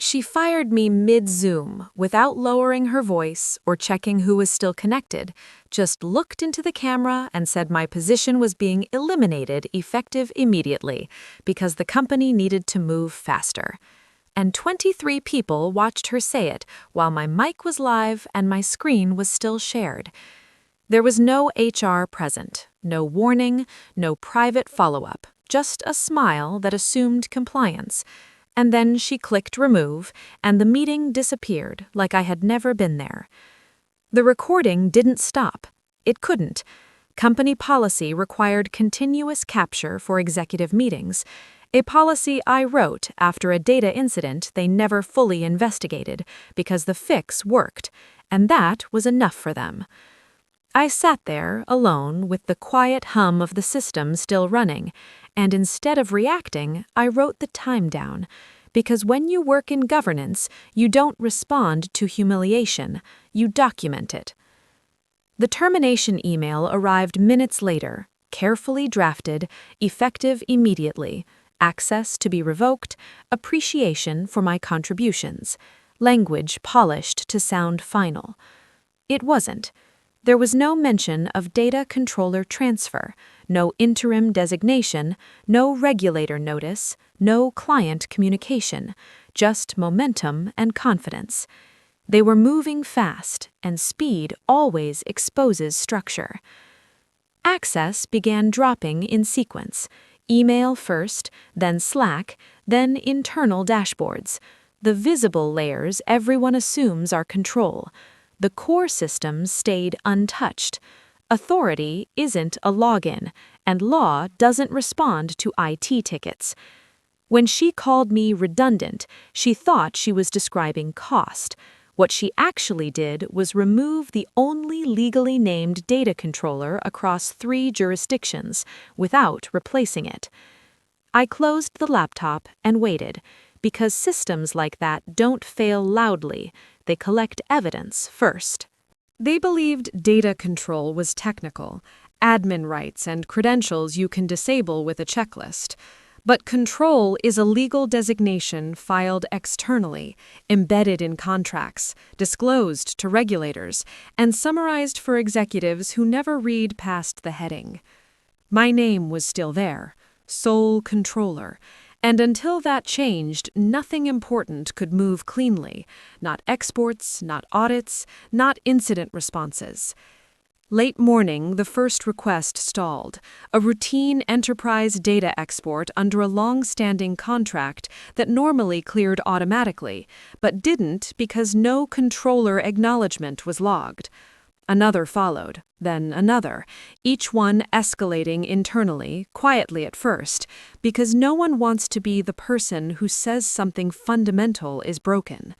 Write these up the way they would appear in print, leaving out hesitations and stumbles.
She fired me mid-Zoom without lowering her voice or checking who was still connected, just looked into the camera and said my position was being eliminated effective immediately because the company needed to move faster. And 23 people watched her say it while my mic was live and my screen was still shared. There was no HR present, no warning, no private follow-up, just a smile that assumed compliance. And then she clicked remove, and the meeting disappeared like I had never been there. The recording didn't stop. It couldn't. Company policy required continuous capture for executive meetings, a policy I wrote after a data incident they never fully investigated because the fix worked, and that was enough for them. I sat there alone with the quiet hum of the system still running, and instead of reacting, I wrote the time down, because when you work in governance, you don't respond to humiliation, you document it. The termination email arrived minutes later, carefully drafted, effective immediately, access to be revoked, appreciation for my contributions, language polished to sound final. It wasn't. There was no mention of data controller transfer, no interim designation, no regulator notice, no client communication, just momentum and confidence. They were moving fast, and speed always exposes structure. Access began dropping in sequence, email first, then Slack, then internal dashboards, the visible layers everyone assumes are control. The core systems stayed untouched. Authority isn't a login, and law doesn't respond to IT tickets. When she called me redundant, she thought she was describing cost. What she actually did was remove the only legally named data controller across 3 jurisdictions without replacing it. I closed the laptop and waited, because systems like that don't fail loudly, they collect evidence first. They believed data control was technical, admin rights and credentials you can disable with a checklist. But control is a legal designation filed externally, embedded in contracts, disclosed to regulators, and summarized for executives who never read past the heading. My name was still there, sole controller, and until that changed, nothing important could move cleanly, not exports, not audits, not incident responses. Late morning, the first request stalled, a routine enterprise data export under a long-standing contract that normally cleared automatically, but didn't because no controller acknowledgement was logged. Another followed, then another, each one escalating internally, quietly at first, because no one wants to be the person who says something fundamental is broken.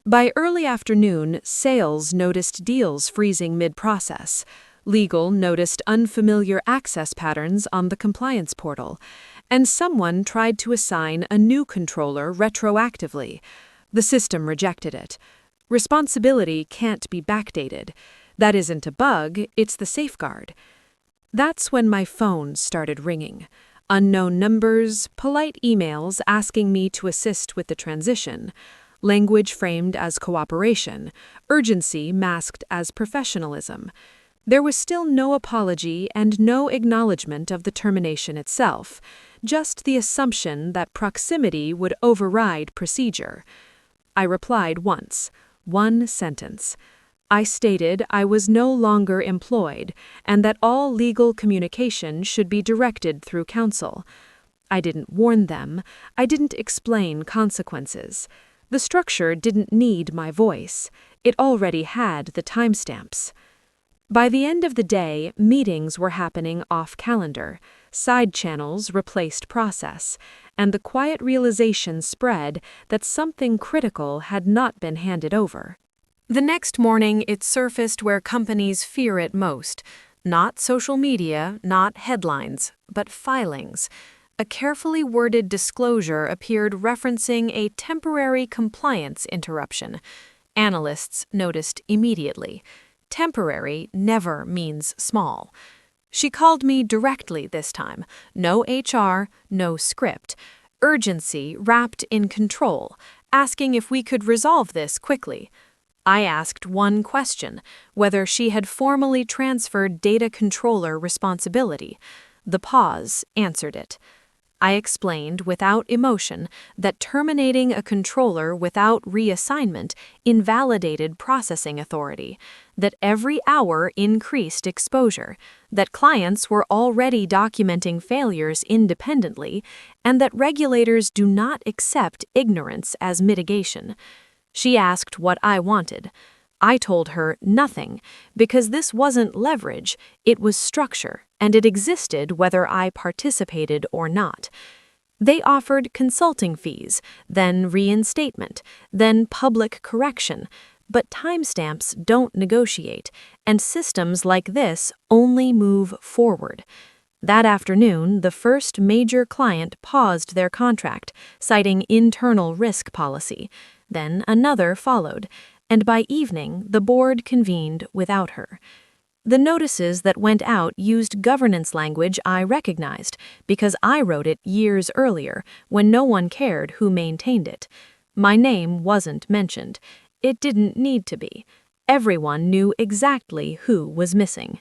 By early afternoon, sales noticed deals freezing mid-process. Legal noticed unfamiliar access patterns on the compliance portal, and someone tried to assign a new controller retroactively. The system rejected it. Responsibility can't be backdated. That isn't a bug, it's the safeguard. That's when my phone started ringing. Unknown numbers, polite emails asking me to assist with the transition. Language framed as cooperation, urgency masked as professionalism. There was still no apology and no acknowledgement of the termination itself, just the assumption that proximity would override procedure. I replied once, one sentence. I stated I was no longer employed and that all legal communication should be directed through counsel. I didn't warn them, I didn't explain consequences. The structure didn't need my voice. It already had the timestamps. By the end of the day, meetings were happening off-calendar, side channels replaced process, and the quiet realization spread that something critical had not been handed over. The next morning, it surfaced where companies fear it most. Not social media, not headlines, but filings. A carefully worded disclosure appeared referencing a temporary compliance interruption. Analysts noticed immediately. Temporary never means small. She called me directly this time. No HR, no script. Urgency wrapped in control. asking if we could resolve this quickly. I asked one question, whether she had formally transferred data controller responsibility. The pause answered it. I explained without emotion that terminating a controller without reassignment invalidated processing authority, that every hour increased exposure, that clients were already documenting failures independently, and that regulators do not accept ignorance as mitigation. She asked what I wanted. I told her nothing, because this wasn't leverage, it was structure, and it existed whether I participated or not. They offered consulting fees, then reinstatement, then public correction, but timestamps don't negotiate, and systems like this only move forward. That afternoon, the first major client paused their contract, citing internal risk policy. Then another followed, and by evening, the board convened without her. The notices that went out used governance language I recognized because I wrote it years earlier when no one cared who maintained it. My name wasn't mentioned. It didn't need to be. Everyone knew exactly who was missing.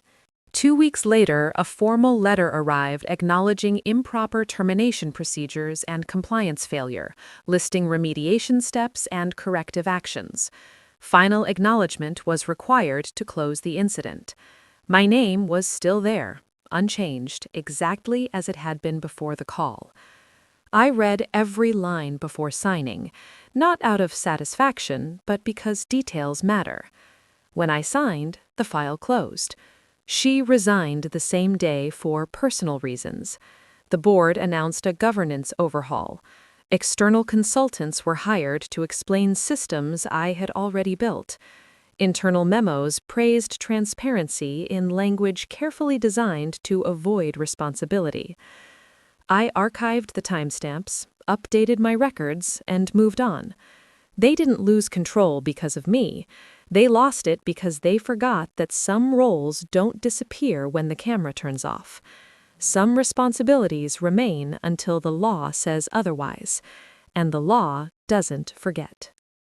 2 weeks later, a formal letter arrived acknowledging improper termination procedures and compliance failure, listing remediation steps and corrective actions. Final acknowledgement was required to close the incident. My name was still there, unchanged, exactly as it had been before the call. I read every line before signing, not out of satisfaction, but because details matter. When I signed, the file closed. She resigned the same day for personal reasons. The board announced a governance overhaul. External consultants were hired to explain systems I had already built. Internal memos praised transparency in language carefully designed to avoid responsibility. I archived the timestamps, updated my records, and moved on. They didn't lose control because of me. They lost it because they forgot that some roles don't disappear when the camera turns off. Some responsibilities remain until the law says otherwise, and the law doesn't forget.